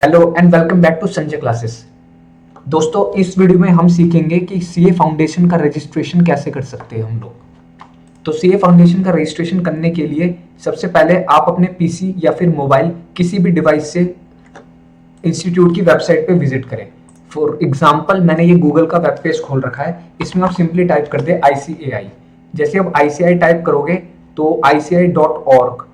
Hello and welcome back to Sanjay classes. दोस्तों, इस video में हम सीखेंगे कि सीए फाउंडेशन का रजिस्ट्रेशन कैसे कर सकते हैं हम लोग। तो सीए फाउंडेशन का रजिस्ट्रेशन करने के लिए सबसे पहले आप अपने पीसी या फिर मोबाइल किसी भी डिवाइस से इंस्टीट्यूट की वेबसाइट पे विजिट करें। फॉर एग्जांपल मैंने ये गूगल का वेब पेज खोल रखा है। इसमें आप सिंपली टाइप कर दे ICAI। जैसे आप ICAI टाइप करोगे तो ICAI.org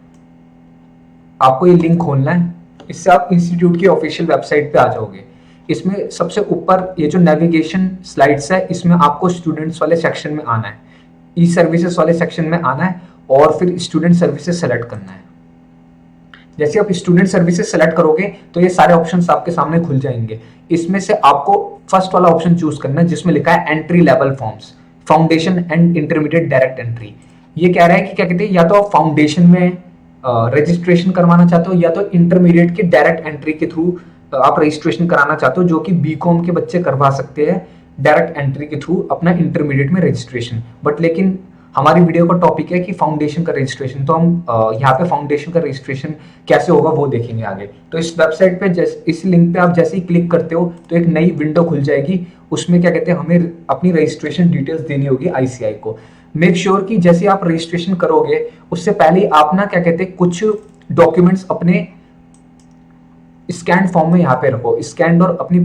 आपको ये लिंक खोलना है। इससे आप इंस्टीट्यूट की ऑफिशियल वेबसाइट पे आ जाओगे। इसमें सबसे ऊपर ये जो नेविगेशन स्लाइड्स है, इसमें आपको स्टूडेंट्स वाले सेक्शन में आना है, ई सर्विसेज वाले सेक्शन में आना है और फिर स्टूडेंट सर्विसेज सेलेक्ट करना है। जैसे आप स्टूडेंट सर्विसेज सेलेक्ट करोगे तो ये सारे ऑप्शंस आपके सामने खुल जाएंगे। इसमें से आपको फर्स्ट वाला ऑप्शन चूज करना है जिसमें लिखा है entry level forms, foundation and intermediate direct entry. ये कह रहा है कि क्या कहते हैं, या तो आप फाउंडेशन में रजिस्ट्रेशन करवाना चाहते हो या तो इंटरमीडिएट के डायरेक्ट एंट्री के थ्रू आप रजिस्ट्रेशन कराना चाहते हो, जो कि बीकॉम के बच्चे करवा सकते हैं डायरेक्ट एंट्री के थ्रू अपना इंटरमीडिएट में रजिस्ट्रेशन। बट लेकिन हमारी वीडियो का टॉपिक है कि फाउंडेशन का रजिस्ट्रेशन, तो हम यहाँ पे फाउंडेशन का रजिस्ट्रेशन कैसे होगा वो देखेंगे आगे। तो इस वेबसाइट पे इस लिंक पे आप जैसे ही क्लिक करते हो तो एक नई विंडो खुल जाएगी। उसमें क्या कहते हैं, हमें अपनी रजिस्ट्रेशन डिटेल्स देनी होगी ICAI को। मेक श्योर कि जैसे आप रजिस्ट्रेशन करोगे उससे पहले आप ना क्या कहते हैं, कुछ डॉक्यूमेंट्स अपने स्कैन फॉर्म में यहाँ पे रखो, स्कैन और अपनी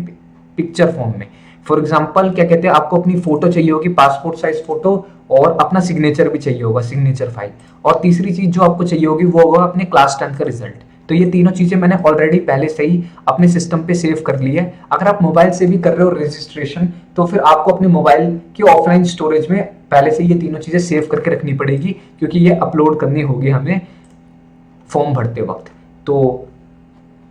पिक्चर फॉर्म में। फॉर एग्जाम्पल क्या कहते हैं, आपको अपनी फोटो चाहिए होगी, पासपोर्ट साइज फोटो, और अपना सिग्नेचर भी चाहिए होगा, सिग्नेचर फाइल। और तीसरी चीज जो आपको चाहिए होगी वो होगा अपने क्लास 10 का रिजल्ट। तो ये तीनों चीजें मैंने ऑलरेडी पहले से ही अपने सिस्टम पे सेव कर ली है। अगर आप मोबाइल से भी कर रहे हो रजिस्ट्रेशन तो फिर आपको अपने मोबाइल की ऑफलाइन स्टोरेज में पहले से ये तीनों चीजें सेव करके रखनी पड़ेगी, क्योंकि ये अपलोड करनी होगी हमें फॉर्म भरते वक्त। तो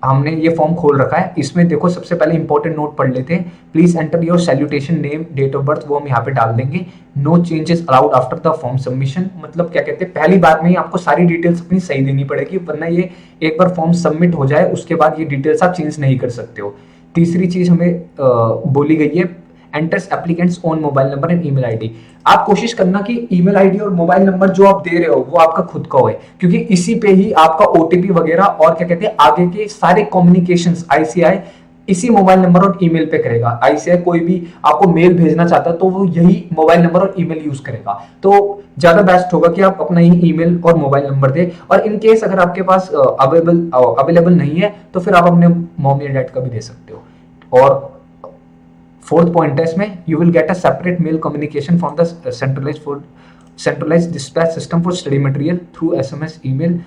हमने ये फॉर्म खोल रखा है। इसमें देखो सबसे पहले इंपॉर्टेंट नोट पढ़ लेते हैं। Please enter your salutation name, date of birth, वो हम यहाँ पे डाल देंगे। No changes allowed after the form submission, मतलब क्या कहते हैं, पहली बार में ही आपको सारी डिटेल्स अपनी सही देनी पड़ेगी, वरना ये एक बार फॉर्म सबमिट हो जाए उसके बाद ये डिटेल्स आप चेंज नहीं कर सकते हो। तीसरी चीज हमें बोली गई है, enters applicants own mobile number and email ID. आप कोशिश करना कि ईमेल आईडी और मोबाइल नंबर जो आप दे रहे हो वो आपका खुद का हो, क्योंकि इसी पे ही आपका OTP वगैरह और क्या कहते हैं आगे के सारे कम्युनिकेशंस ICAI इसी मोबाइल नंबर और ईमेल पे करेगा। ICAI कोई भी आपको मेल भेजना चाहता है तो वो यही मोबाइल नंबर और ईमेल यूज करेगा। तो ज्यादा बेस्ट होगा कि आप अपना ही ईमेल और मोबाइल नंबर दें। और इन केस अगर आपके पास अवेलेबल नहीं है तो फिर आप अपने मॉम या डैड का भी दे सकते हो। और फोर्थ पॉइंट है इसमें, you will get a separate mail communication from the centralized dispatch system for study material through SMS email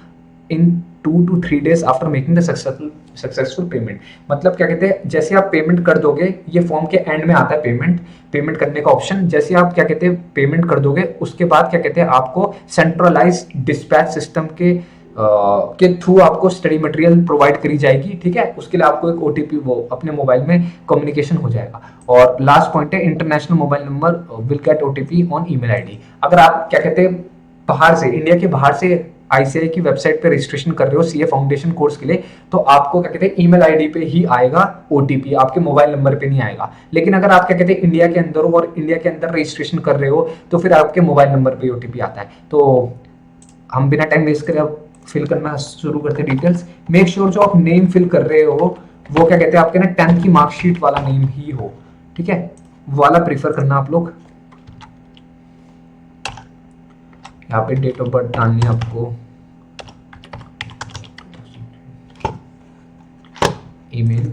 in 2 to 3 days after making the successful payment। मतलब क्या कहते हैं, जैसे आप पेमेंट कर दोगे, ये फॉर्म के एंड में आता है पेमेंट करने का ऑप्शन। जैसे आप क्या कहते हैं पेमेंट कर दोगे उसके बाद क्या कहते हैं आपको सेंट्रलाइज डिस्पैच सिस्टम के थ्रू आपको स्टडी मटेरियल प्रोवाइड करी जाएगी। ठीक है, उसके लिए आपको एक OTP वो अपने मोबाइल में कम्युनिकेशन हो जाएगा। और लास्ट पॉइंट है, international mobile number will get OTP on email ID. अगर आप क्या कहते हैं बाहर से, इंडिया के बाहर से ICAI की वेबसाइट पे रजिस्ट्रेशन कर रहे हो सीए फाउंडेशन कोर्स के लिए, तो आपको क्या कहते हैं ईमेल आईडी पे ही आएगा OTP, आपके मोबाइल नंबर पे नहीं आएगा। लेकिन अगर आप क्या कहते हैं इंडिया के अंदर हो और इंडिया के अंदर रजिस्ट्रेशन कर रहे हो तो फिर आपके मोबाइल नंबर पे OTP आता है। तो हम बिना टाइम वेस्ट करे अब फिल करना शुरू करते हैं डिटेल्स। मेक श्योर जो आप नेम फिल कर रहे हो वो क्या कहते हैं आपके ना 10th की मार्कशीट वाला नेम ही हो। ठीक है, वाला प्रीफर करना आप लोग। यहाँ पे डेट ऑफ बर्थ डालनी है आपको, ईमेल,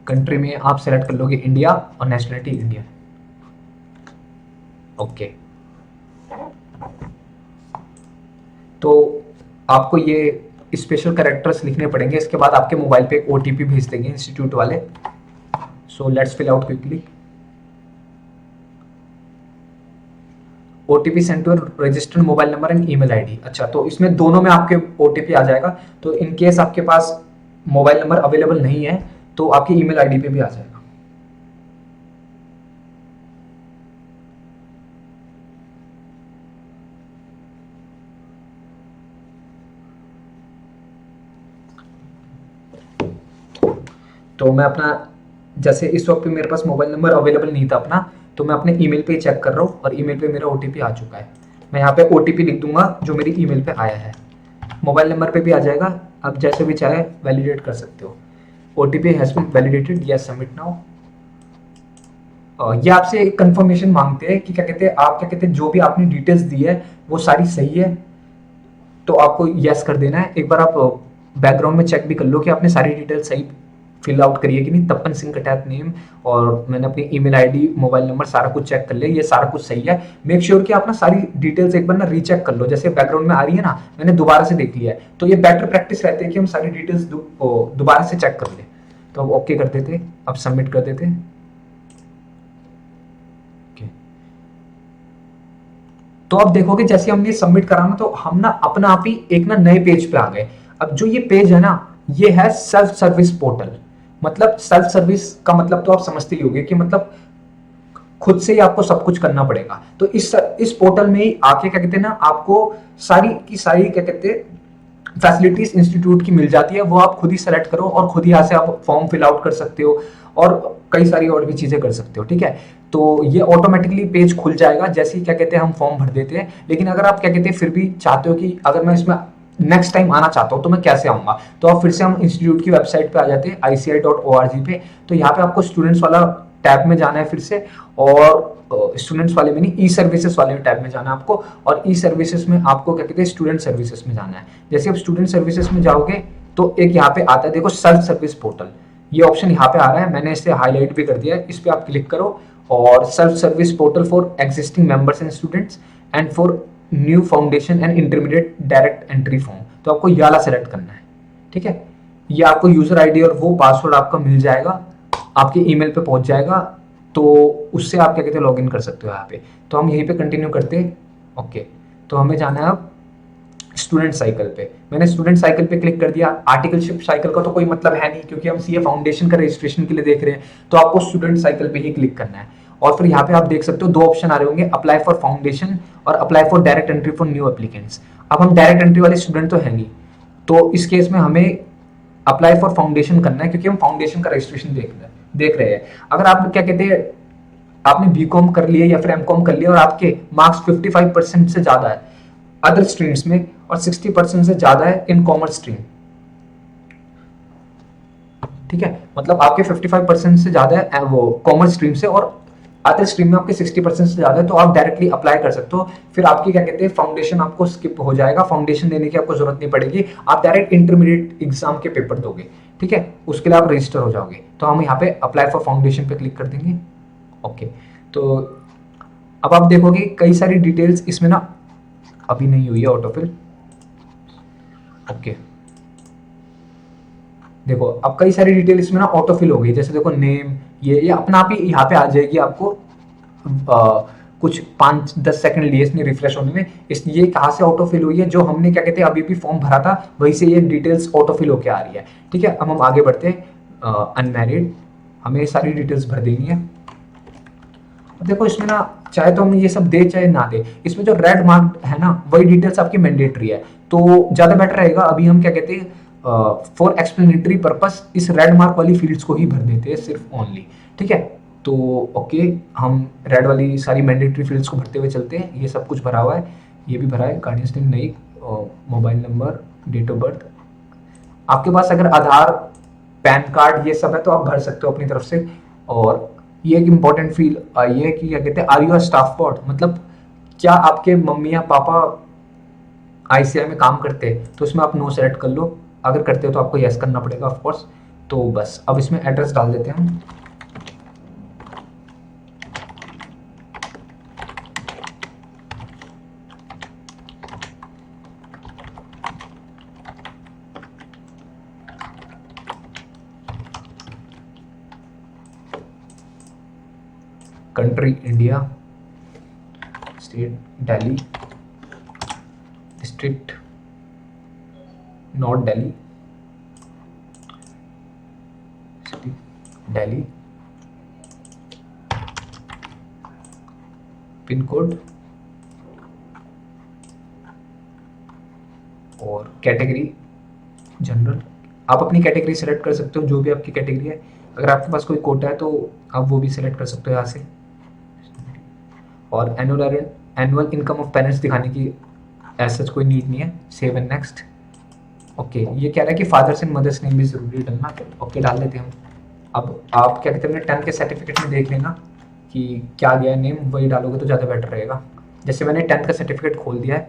कंट्री में आप सेलेक्ट कर लोगे इंडिया और नेशनलिटी इंडियन। ओके, तो आपको ये स्पेशल कैरेक्टर्स लिखने पड़ेंगे। इसके बाद आपके मोबाइल पे एक OTP भेज देंगे इंस्टीट्यूट वाले। So let's fill out quickly. OTP send to registered mobile number and email ID. अच्छा, तो इसमें दोनों में आपके OTP आ जाएगा। तो इन केस आपके पास मोबाइल नंबर अवेलेबल नहीं है तो आपकी ईमेल आईडी पे भी आ जाएगा। तो मैं अपना, जैसे इस वक्त पे मेरे पास मोबाइल नंबर अवेलेबल नहीं था अपना, तो मैं अपने ईमेल पे चेक कर रहा हूँ और ईमेल पे मेरा ओटीपी आ चुका है। मैं यहाँ पे ओटीपी लिख दूंगा जो मेरी ईमेल पे आया है, मोबाइल नंबर पे भी आ जाएगा, आप जैसे भी चाहे वैलिडेट कर सकते हो। OTP has been validated, yes submit now. ये आपसे एक कंफर्मेशन मांगते हैं कि क्या कहते हैं, आप क्या कहते हैं जो भी आपने डिटेल्स दी है वो सारी सही है, तो आपको यस कर देना है। एक बार आप बैकग्राउंड में चेक भी कर लो कि आपने सारी डिटेल सही फिल आउट करी है कि नहीं। तपन सिंह कटैत नेम, और मैंने अपनी ईमेल आईडी, मोबाइल नंबर सारा कुछ चेक कर लिया, ये सारा कुछ सही है। मेक श्योर कि आप ना सारी डिटेल्स एक बार ना रीचेक कर लो, जैसे बैकग्राउंड में आ रही है ना, मैंने दोबारा से देख लिया है, तो ये बेटर प्रैक्टिस रहती है कि हम सारी डिटेल्स दोबारा से चेक कर ले। तो अब ओके कर देते, अब सबमिट कर देते। तो अब देखोगे जैसे हमने सबमिट करा ना, तो हम ना अपना आप ही एक ना नए पेज पे आ गए। अब जो ये पेज है ना, ये है सेल्फ सर्विस पोर्टल। मतलब सेल्फ सर्विस का मतलब तो आप समझते ही होंगे कि मतलब खुद से ही आपको सब कुछ करना पड़ेगा। तो इस पोर्टल में ही आके क्या कहते हैं ना, आपको सारी की सारी क्या कहते हैं फैसिलिटीज इंस्टीट्यूट की मिल जाती है, वो आप खुद ही सेलेक्ट करो और खुद ही यहाँ से आप फॉर्म फिल आउट कर सकते हो और कई सारी और भी चीजें कर सकते हो। ठीक है, तो ये ऑटोमेटिकली पेज खुल जाएगा जैसे ही क्या कहते हैं हम फॉर्म भर देते हैं। लेकिन अगर आप क्या कहते हैं फिर भी चाहते हो कि अगर मैं इसमें नेक्स्ट टाइम आना चाहता हूँ तो मैं कैसे आऊंगा, तो आप फिर से हम इंस्टीट्यूट की वेबसाइट पे आ जाते हैं ICI.org पे। तो यहाँ पे आपको स्टूडेंट्स वाला टैब में जाना है फिर से, और स्टूडेंट्स वाले में नहीं, ई सर्विसेज वाले टैब में जाना है आपको, और ई सर्विसेज में आपको क्या कहते हैं स्टूडेंट सर्विसेज में जाना है। जैसे आप स्टूडेंट सर्विसेज में जाओगे तो एक यहाँ पे आता है, देखो सेल्फ सर्विस पोर्टल, ये ऑप्शन यहाँ पे आ रहा है, मैंने इसे हाईलाइट भी कर दिया है, इस पे आप क्लिक करो। और self service portal for existing members and students and for new foundation and intermediate direct entry form, तो आपको ये वाला सेलेक्ट करना है। ठीक है, ये आपको यूजर आईडी और वो पासवर्ड आपका मिल जाएगा, आपके ईमेल पे पहुंच जाएगा, तो उससे आप क्या कहते हैं लॉग इन कर सकते हो यहाँ पे। तो हम यहीं पे कंटिन्यू करते हैं। ओके, तो हमें जाना है अब स्टूडेंट साइकिल पे। मैंने स्टूडेंट साइकिल पे क्लिक कर दिया। आर्टिकलशिप साइकिल का तो कोई मतलब है नहीं क्योंकि हम सीए फाउंडेशन का रजिस्ट्रेशन के लिए देख रहे हैं, तो आपको स्टूडेंट साइकिल पे ही क्लिक करना है। और फिर यहाँ पे आप देख सकते हो दो ऑप्शन आ रहे होंगे, अप्लाई फॉर फाउंडेशन और apply for direct entry for new applicants. अब हम डायरेक्ट एंट्री वाले स्टूडेंट तो है नहीं, तो इस केस में हमें अप्लाई फॉर फाउंडेशन करना है क्योंकि हम फाउंडेशन का रजिस्ट्रेशन देख रहे हैं। अगर आप क्या कहते हैं आपने बीकॉम कर लिया या फिर एमकॉम कर लिया और आपके मार्क्स 55% से ज्यादा है अदर स्ट्रीम्स में और 60% से ज्यादा है इन कॉमर्स स्ट्रीम, ठीक है, मतलब आपके 55% से ज्यादा है वो कॉमर्स स्ट्रीम से और अदर स्ट्रीम में आपके 60% से ज्यादा है, तो आप डायरेक्टली अप्लाई कर सकते हो। फिर आपकी क्या कहते हैं फाउंडेशन आपको स्किप हो जाएगा, फाउंडेशन देने की आपको जरूरत नहीं पड़ेगी, आप डायरेक्ट इंटरमीडिएट एग्जाम के पेपर दोगे। ठीक है, उसके लिए आप रजिस्टर हो जाओगे। तो हम यहाँ पे अप्लाई फॉर फाउंडेशन पे क्लिक कर देंगे। ओके, तो अब आप देखोगे कई सारी डिटेल्स इसमें ना अभी नहीं हुई है ऑटोफिल। ओके, देखो अब कई सारी डिटेल इसमें ना ऑटोफिल हो गई, जैसे देखो नेम, ये अपना आप ही यहाँ पे आ जाएगी आपको। कुछ 5-10 सेकंड लिए इसने रिफ्रेश होने में। इस ये कहाँ से ऑटोफिल हुई है, जो हमने क्या कहते हैं अभी भी फॉर्म भरा था वहीं से ये डिटेल्स ऑटोफिल होके आ रही है। ठीक है, अब हम आगे बढ़ते हैं। अनमैरिड, हमें सारी डिटेल्स भर देनी है। देखो इसमें ना चाहे तो हम ये सब दे चाहे ना दे, इसमें जो रेड मार्क है ना वही डिटेल्स आपकी मैंडेटरी है, तो ज्यादा बेटर रहेगा अभी हम क्या कहते हैं फॉर एक्सप्लेनेटरी पर्पस इस रेड मार्क वाली फील्ड्स को ही भर देते हैं सिर्फ ओनली। ठीक है, तो ओके, हम रेड वाली सारी मैंडेटरी फील्ड्स को भरते हुए चलते हैं। ये सब कुछ भरा हुआ है, ये भी भरा है, गार्डियंस नेम नहीं, mobile number, date of birth. आपके पास अगर आधार, पैन कार्ड ये सब है तो आप भर सकते हो अपनी तरफ से। और ये एक इम्पोर्टेंट फील्ड ये है कि क्या कहते हैं are you a staff bot, मतलब क्या आपके मम्मी या पापा ICI में काम करते हैं, तो इसमें आप नो सेलेक्ट कर लो, अगर करते हो तो आपको यस करना पड़ेगा ऑफ कोर्स। तो बस अब इसमें एड्रेस डाल देते हैं हम। Country India, state Delhi, district north Delhi, city Delhi, pin code और कैटेगरी जनरल, आप अपनी कैटेगरी सेलेक्ट कर सकते हो, जो भी आपकी कैटेगरी है। अगर आपके पास कोई कोटा है तो आप वो भी सिलेक्ट कर सकते हो यहाँ से। और एनुअल इनकम ऑफ पेरेंट्स दिखाने की ऐसा कोई नीड नहीं है। Save and next. ओके, ये कह रहा है कि फादर्स एंड मदर्स नेम भी जरूरी डालना। ओके, डाल देते हैं हम। अब आप क्या कहते हैं, 10th के सर्टिफिकेट में देख लेना कि क्या गया है नेम, वही डालोगे तो ज़्यादा बेटर रहेगा। जैसे मैंने 10th का सर्टिफिकेट खोल दिया है,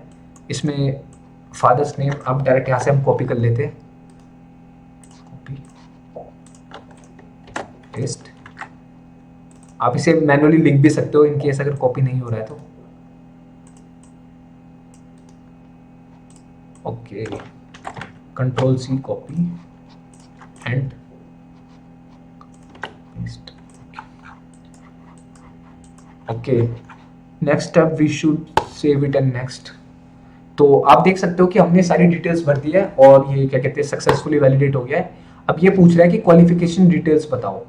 इसमें फादर्स नेम अब डायरेक्ट यहाँ से हम कॉपी कर लेते हैं। Copy paste. आप इसे मैनुअली लिख भी सकते हो इन केस अगर कॉपी नहीं हो रहा है तो। Okay, control C copy and paste. Okay, next step we should save it and next. तो आप देख सकते हो कि हमने सारी डिटेल्स भर दी है और ये क्या कहते हैं सक्सेसफुली वैलिडेट हो गया है। अब ये पूछ रहा है कि क्वालिफिकेशन डिटेल्स बताओ,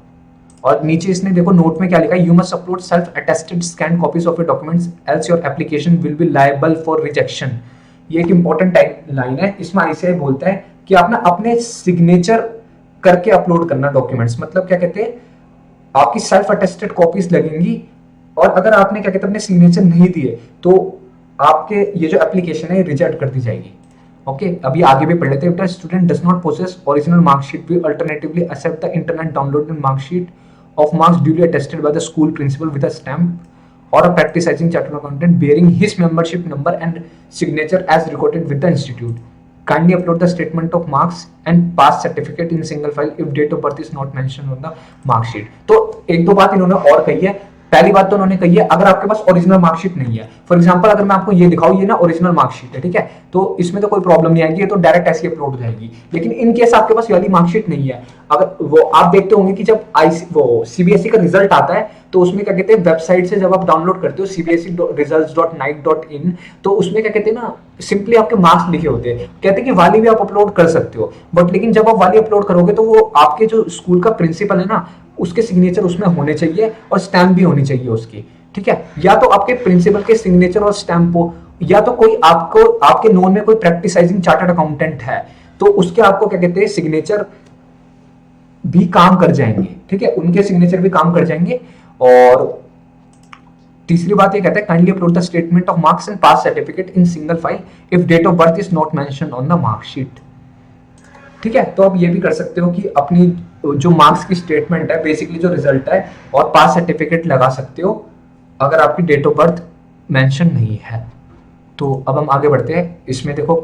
और नीचे इसने देखो नोट में क्या लिखा है, you must upload self attested scan copies of your documents else your application will be liable for rejection. ये एक इंपॉर्टेंट लाइन है। इसमें आईसीआई बोलता है कि आप ना अपने सिग्नेचर करके अपलोड करना डॉक्यूमेंट्स। मतलब क्या कहते हैं, आपकी सेल्फ अटेस्टेड कॉपीज लगेंगी, और अगर आपने क्या कहते हैं अपने सिग्नेचर नहीं दिए तो आपके ये जो एप्लीकेशन है रिजेक्ट कर दी जाएगी। ओके, अभी आगे भी पढ़ लेते हैं। Student does not possess original marksheet we alternatively accept the internet downloaded marksheet of marks duly attested by the school principal with a stamp or a practicing chartered accountant bearing his membership number and signature as recorded with the institute. Kindly upload the statement of marks and pass certificate in single file if date of birth is not mentioned on the mark sheet. तो एक दो बात इन्होंने और कही है। पहली बात तो उन्होंने कही है, अगर आपके पास ओरिजिनल मार्कशीट नहीं है, फॉर एग्जांपल अगर मैं आपको ये दिखाऊं, ये ना ओरिजिनल मार्कशीट है, ठीक है, तो इसमें तो कोई प्रॉब्लम नहीं आएगी, ये तो डायरेक्ट ऐसे अपलोड हो जाएगी। लेकिन इन केस आपके पास ये वाली मार्कशीट नहीं है, अगर वो आप देखते होंगे कि जब वो सीबीएसई का रिजल्ट आता है तो उसमें क्या कहते हैं, वेबसाइट से जब आप डाउनलोड करते हो cbse.results.nic.in, तो उसमें क्या कहते हैं ना, सिंपली आपके मार्क्स लिखे होते हैं। कहते हैं कि वाली भी आप अपलोड कर सकते हो, बट लेकिन जब आप वाली अपलोड करोगे तो वो आपके जो स्कूल का प्रिंसिपल है ना, उसके सिग्नेचर उसमें होने चाहिए और स्टैम्प भी होनी चाहिए उसकी, ठीक है। या तो आपके प्रिंसिपल के सिग्नेचर और स्टैम्प हो, या तो कोई आपको आपके नोन में कोई प्रैक्टिसाइजिंग चार्टर्ड अकाउंटेंट है तो उसके आपको क्या कहते हैं सिग्नेचर भी काम कर जाएंगे, ठीक है, उनके सिग्नेचर भी काम कर जाएंगे। और तीसरी बात ये कहता है, kindly upload the statement of marks and pass certificate in single file if date of birth is not mention on the marksheet, ठीक है। तो आप ये भी कर सकते हो कि अपनी जो मार्क्स की स्टेटमेंट है, बेसिकली जो रिजल्ट है, और पास सर्टिफिकेट लगा सकते हो अगर आपकी डेट ऑफ बर्थ मेंशन नहीं है। तो अब हम आगे बढ़ते हैं। इसमें देखो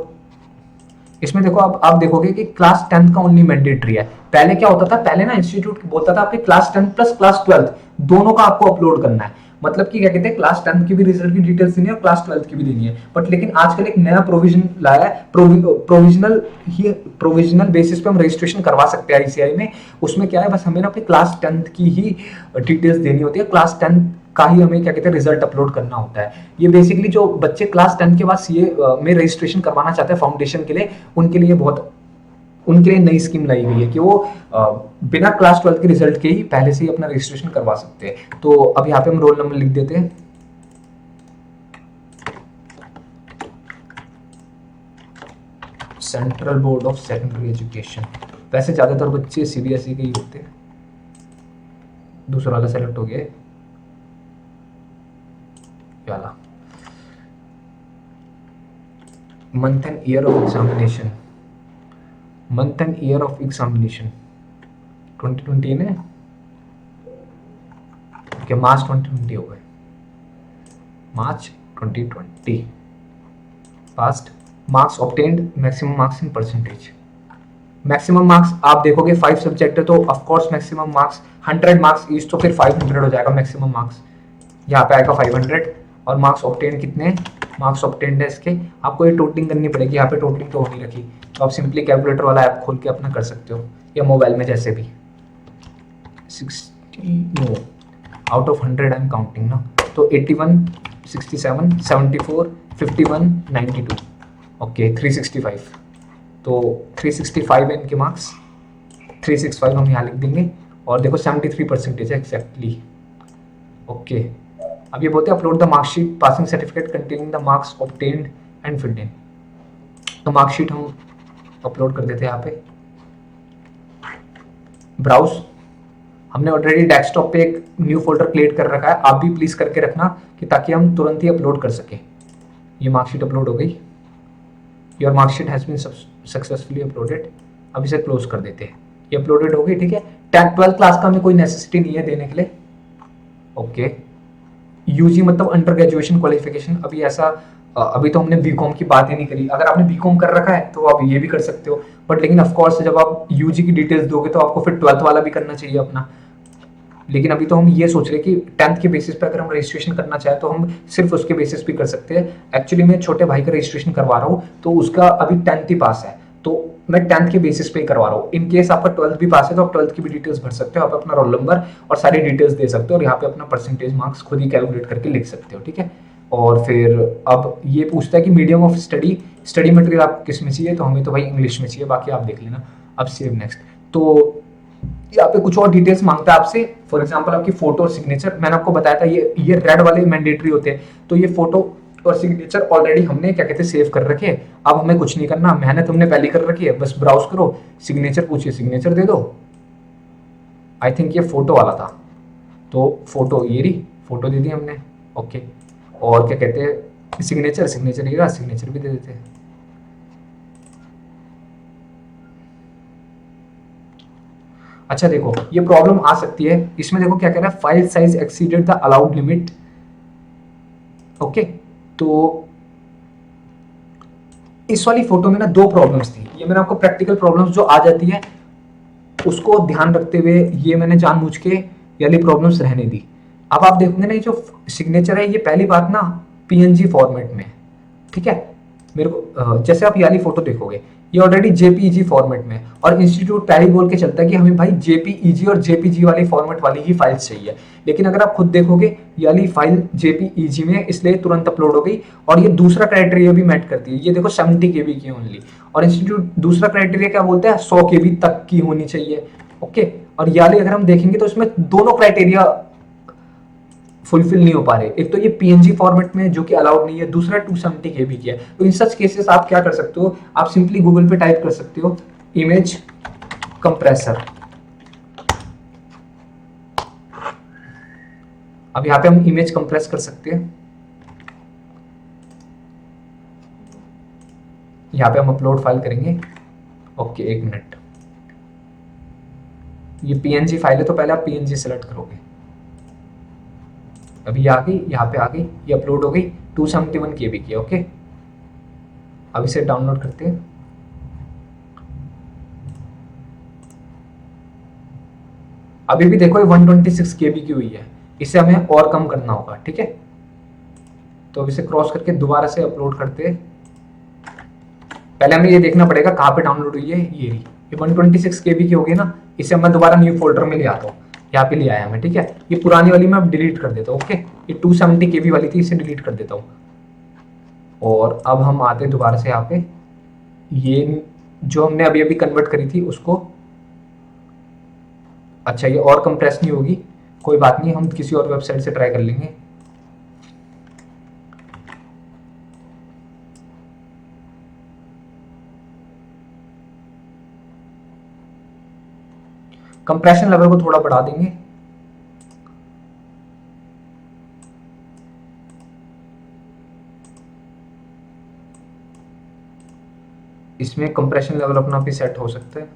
अब आप देखोगे कि क्लास 10th का ओनली मैंडेटरी है। पहले क्या होता था, पहले ना इंस्टीट्यूट बोलता था आपके क्लास 10 प्लस क्लास 12 दोनों का आपको अपलोड करना है। मतलब कि क्या कहते हैं, क्लास 10 की भी रिजल्ट की डिटेल्स देनी है और क्लास 12 की भी देनी है। बट लेकिन आजकल एक नया प्रोविजन लाया है, प्रोविजनल बेसिस पे हम रजिस्ट्रेशन करवा सकते हैं आईसीआई में। उसमें क्या है, बस हमें ना अपनी क्लास 10th की ही डिटेल्स देनी होती है, क्लास 10 का ही हमें क्या कहते हैं रिजल्ट अपलोड करना होता है। ये बेसिकली जो बच्चे क्लास 10 के बाद सीए में रजिस्ट्रेशन करवाना चाहते हैं फाउंडेशन के लिए, उनके लिए नई स्कीम लाई गई है कि वो बिना क्लास 12 के रिजल्ट के ही पहले से ही अपना रजिस्ट्रेशन करवा सकते हैं। तो अब यहाँ पे हम रोल नंबर लिख देते हैं, central board of secondary education. वैसे ज्यादातर बच्चे सीबीएसई के ही होते हैं। दूसरा वाला सेलेक्ट हो गया वाला। Month and year of examination, month and year of examination 2020 है क्या, मार्च 2020 हो गए, मार्च 2020। Past marks obtained, maximum marks in percentage. Maximum marks आप देखोगे 5 सब्जेक्ट है तो of course maximum marks 100 marks each, तो फिर 500 हो जाएगा मैक्सिमम मार्क्स। यहाँ पे आएगा 500। और मार्क्स ऑब्टेन कितने, मार्क्स ऑब्टेन्ड है इसके, आपको ये टोटलिंग करनी पड़ेगी। यहाँ पे टोटलिंग तो हो नहीं रखी, तो आप सिंपली कैलकुलेटर वाला ऐप खोल के अपना कर सकते हो, या मोबाइल में जैसे भी। 60 no, out of 100 I am counting ना, तो 81, 67, 74, 51, 92, ओके 365। तो 365 है इनके मार्क्स, 365 हम यहाँ लिख देंगे। और देखो 73% है एक्जैक्टली, ओके। अब ये बोलते हैं upload the marksheet passing certificate containing the marks obtained and filled in. तो मार्कशीट हम अपलोड कर देते हैं यहाँ पे, ब्राउज, हमने ऑलरेडी डेस्कटॉप पे एक न्यू फोल्डर क्रिएट कर रखा है, आप भी प्लीज करके रखना कि ताकि हम तुरंत ही अपलोड कर सके। ये मार्कशीट अपलोड हो गई, your marksheet has been successfully uploaded. अब इसे क्लोज कर देते हैं, ये अपलोडेड हो गई, ठीक है। 10th-12th क्लास का हमें कोई नेसेसिटी नहीं है देने के लिए, ओके। यूजी मतलब अंडर ग्रेजुएशन क्वालिफिकेशन, अभी ऐसा अभी तो हमने बीकॉम की बात ही नहीं करी। अगर आपने बीकॉम कर रखा है तो आप ये भी कर सकते हो, बट लेकिन ऑफ कोर्स जब आप यूजी की डिटेल्स दोगे तो आपको फिर 12th वाला भी करना चाहिए अपना। लेकिन अभी तो हम ये सोच रहे हैं कि 10th के बेसिस पे अगर हम रजिस्ट्रेशन करना चाहे तो हम सिर्फ उसके बेसिस पे कर सकते हैं। एक्चुअली मैं छोटे भाई का रजिस्ट्रेशन करवा रहा हूँ, तो उसका अभी 10th ही पास है, तो मैं 10th के बेसिस पे ही करवा रहा हूँ। इन केस आपका 12th भी पास है तो आप 12th की भी डिटेल्स भर सकते हो, आप अपना रोल नंबर और सारी डिटेल्स दे सकते हो और यहाँ पे अपना परसेंटेज मार्क्स खुद ही कैलकुलेट करके लिख सकते हो, ठीक है। और फिर अब ये पूछता है कि मीडियम ऑफ स्टडी मटेरियल आप किस में चाहिए, तो हमें तो भाई इंग्लिश में चाहिए, बाकी आप देख लेना। अब सेव नेक्स्ट, तो यहाँ पे कुछ और डिटेल्स मांगता है आपसे, फॉर एग्जांपल आपकी फोटो और सिग्नेचर। मैंने आपको बताया था ये रेड वाले मैंडेटरी होते हैं, तो ये फोटो और सिग्नेचर ऑलरेडी हमने क्या कहते हैं सेव कर रखे हैं। अब हमें कुछ नहीं करना, मेहनत हमने पहले कर रखी है, बस ब्राउज करो, सिग्नेचर पूछिए, सिग्नेचर दे दो। आई थिंक ये फोटो वाला था, तो फोटो ये रही, फोटो दे दी हमने, ओके। और क्या कहते हैं सिग्नेचर ये रहा, सिग्नेचर भी दे देते हैं। अच्छा देखो, ये प्रॉब्लम आ सकती है इसमें, देखो क्या कह रहा है, file size exceeded the allowed limit, okay. तो इस वाली फोटो में ना दो प्रॉब्लम्स थी, ये मैंने आपको प्रैक्टिकल प्रॉब्लम्स जो आ जाती है उसको ध्यान रखते हुए ये मैंने जानबूझ के ये वाली प्रॉब्लम्स रहने दी। अब आप देखोगे ना, ये जो सिग्नेचर है ये पहली बात ना पीएनजी फॉर्मेट में, ठीक है। मेरे को जैसे आप ये वाली फोटो देखोगे ये ऑलरेडी जेपीईजी फॉर्मेट में, और इंस्टीट्यूट पहले बोल के चलता है कि हमें भाई जेपीईजी और जेपीजी वाली फॉर्मेट वाली ही फाइल्स चाहिए। लेकिन अगर आप खुद देखोगे ये वाली फाइल जेपीईजी में, इसलिए तुरंत अपलोड हो गई, और ये दूसरा क्राइटेरिया भी मैच करती है। ये देखो 70 केबी की ओनली, और इंस्टीट्यूट दूसरा क्राइटेरिया क्या बोलता है, 100 केबी तक की होनी चाहिए, ओके। और ये वाली अगर हम देखेंगे तो इसमें दोनों क्राइटेरिया फुलफिल नहीं हो पा रहे। एक तो ये पीएनजी फॉर्मेट में जो कि अलाउड नहीं है, दूसरा 270 केबी की है। तो इन सच केसेस आप क्या कर सकते हो, आप सिंपली गूगल पे टाइप कर सकते हो इमेज कंप्रेसर। अब यहाँ पे हम इमेज कंप्रेस कर सकते हैं, यहाँ पे हम अपलोड फाइल करेंगे, ओके। एक मिनट, ये पीएनजी फाइल है तो पहले आप पीएनजी सेलेक्ट करोगे। अभी ये आ गई, यहाँ पे आ गई, ये अपलोड हो गई, 271 केबी की, ओके। अब इसे डाउनलोड करते हैं। अभी भी देखो ये 126 केबी की हुई है, इसे हमें और कम करना होगा, ठीक है। तो अब इसे क्रॉस करके दोबारा से अपलोड करते हैं। पहले हमें ये देखना पड़ेगा कहाँ पे डाउनलोड हुई है, ये रही, ये 126 केबी की होगी ना, इसे मैं दोबारा न्यू फोल्डर में ले आता हूँ, यहाँ पे ले आया मैं, ठीक है। ये पुरानी वाली मैं अब डिलीट कर देता हूँ, ओके। ये 270 केबी वाली थी, इसे डिलीट कर देता हूँ। और अब हम आते दोबारा से यहाँ पे, ये जो हमने अभी अभी कन्वर्ट करी थी उसको, अच्छा ये और कंप्रेस नहीं होगी, कोई बात नहीं, हम किसी और वेबसाइट से ट्राई कर लेंगे। कंप्रेशन लेवल को थोड़ा बढ़ा देंगे, इसमें कंप्रेशन लेवल अपना भी सेट हो सकता है।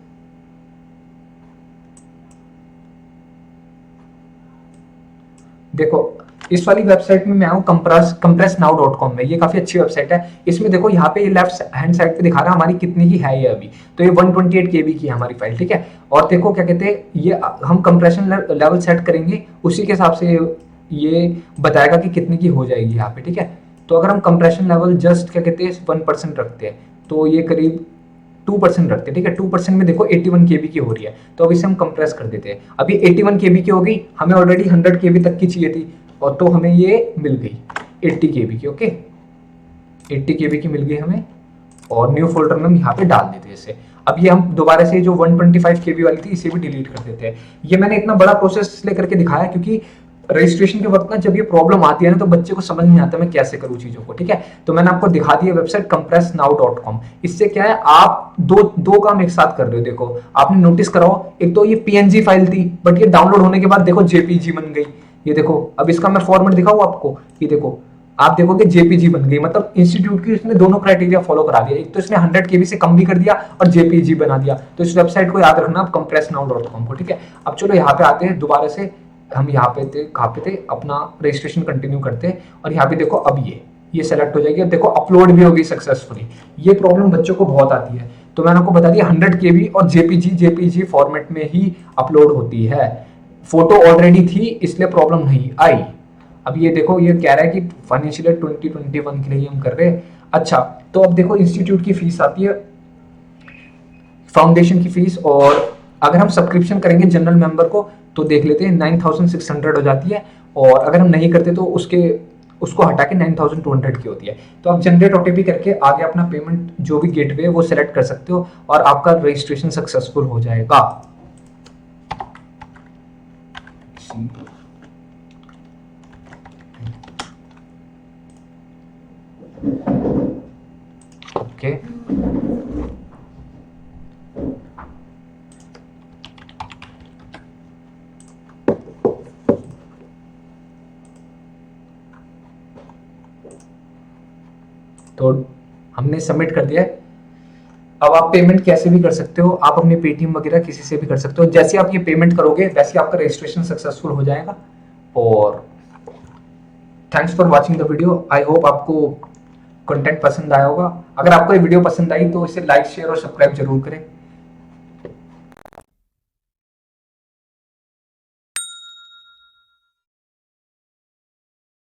देखो इस वाली वेबसाइट में मैं आऊँ compressnow.com में, ये काफी अच्छी वेबसाइट है। इसमें देखो यहाँ पे ये लेफ्ट हैंड साइड पे दिखा रहा है हमारी कितनी की है ये अभी, तो ये 128 केबी की है हमारी फाइल, ठीक है। और देखो क्या कहते हैं, ये हम कंप्रेशन लेवल सेट करेंगे, उसी के हिसाब से ये बताएगा कि कितनी की हो जाएगी यहाँ पे, ठीक है। तो अगर हम कंप्रेशन लेवल जस्ट क्या कहते हैं 1% रखते हैं, तो ये करीब 2% रखते हैं, ठीक है। 2% में देखो 81 केबी की हो रही है, तो अब इसे हम कंप्रेस कर देते हैं। अभी 81 केबी की हो गई, हमें ऑलरेडी 100 केबी तक की चाहिए थी, और तो हमें ये मिल गई 80 केबी की, ओके। 80 केबी की मिल गई हमें, और न्यू फोल्डर में हम यहाँ पे डाल देते हैं इसे। अब ये हम दोबारा से जो 125 केबी वाली थी इसे भी डिलीट कर देते हैं। ये मैंने इतना बड़ा प्रोसेस इसलिए करके दिखाया क्योंकि रजिस्ट्रेशन के वक्त ना जब ये प्रॉब्लम आती है ना तो बच्चे को समझ नहीं आता मैं कैसे करूँ चीजों को, ठीक है। तो मैंने आपको दिखा दिया वेबसाइट compressnow.com। इससे क्या है, आप दो काम एक साथ कर रहे हो। देखो आपने नोटिस कराओ, एक तो ये पीएनजी फाइल थी बट ये डाउनलोड होने के बाद देखो जेपीजी बन गई। ये देखो अब इसका मैं फॉर्मेट दिखाऊँ आपको, ये देखो आप देखोगे जेपीजी बन गई। मतलब इंस्टीट्यूट की इसने दोनों क्राइटेरिया फॉलो करा दिया, एक तो इसने 100 केबी से कम भी कर दिया और जेपीजी बना दिया। तो इस वेबसाइट को याद रखना आप compressnow.com को, ठीक है। अब चलो यहाँ पे आते हैं दोबारा से, हम यहाँ पे थे, कहाँ पे थे, अपना रजिस्ट्रेशन कंटिन्यू करते हैं। और यहाँ पे देखो अब ये सेलेक्ट हो जाएगी। अब देखो अपलोड भी होगी सक्सेसफुली। ये प्रॉब्लम बच्चों को बहुत आती है, तो मैंने आपको बता दिया 100 केबी और जेपीजी फॉर्मेट में ही अपलोड होती है। फोटो ऑलरेडी थी इसलिए प्रॉब्लम नहीं आई। अब ये देखो ये कह रहा है कि फाइनेंशियल ईयर 2021 के लिए हम कर रहे हैं। अच्छा तो अब देखो इंस्टीट्यूट की फीस आती है, फाउंडेशन की फीस, और अगर हम सब्सक्रिप्शन करेंगे जनरल मेंबर को तो देख लेते हैं 9600 हो जाती है, और अगर हम नहीं करते तो उसको हटा के 9200 की होती है। तो आप जनरेट ओटीपी करके आगे अपना पेमेंट जो भी गेटवे है वो सेलेक्ट कर सकते हो और आपका रजिस्ट्रेशन सक्सेसफुल हो जाएगा। ओके तो हमने सबमिट कर दिया है। अब आप पेमेंट कैसे भी कर सकते हो, आप अपने पेटीएम वगैरह किसी से भी कर सकते हो। जैसे आप ये पेमेंट करोगे वैसे आपका रजिस्ट्रेशन सक्सेसफुल हो जाएगा। और thanks for watching the video. I hope आपको कंटेंट पसंद आया होगा। अगर आपको ये वीडियो पसंद आई तो इसे लाइक शेयर और सब्सक्राइब जरूर करें।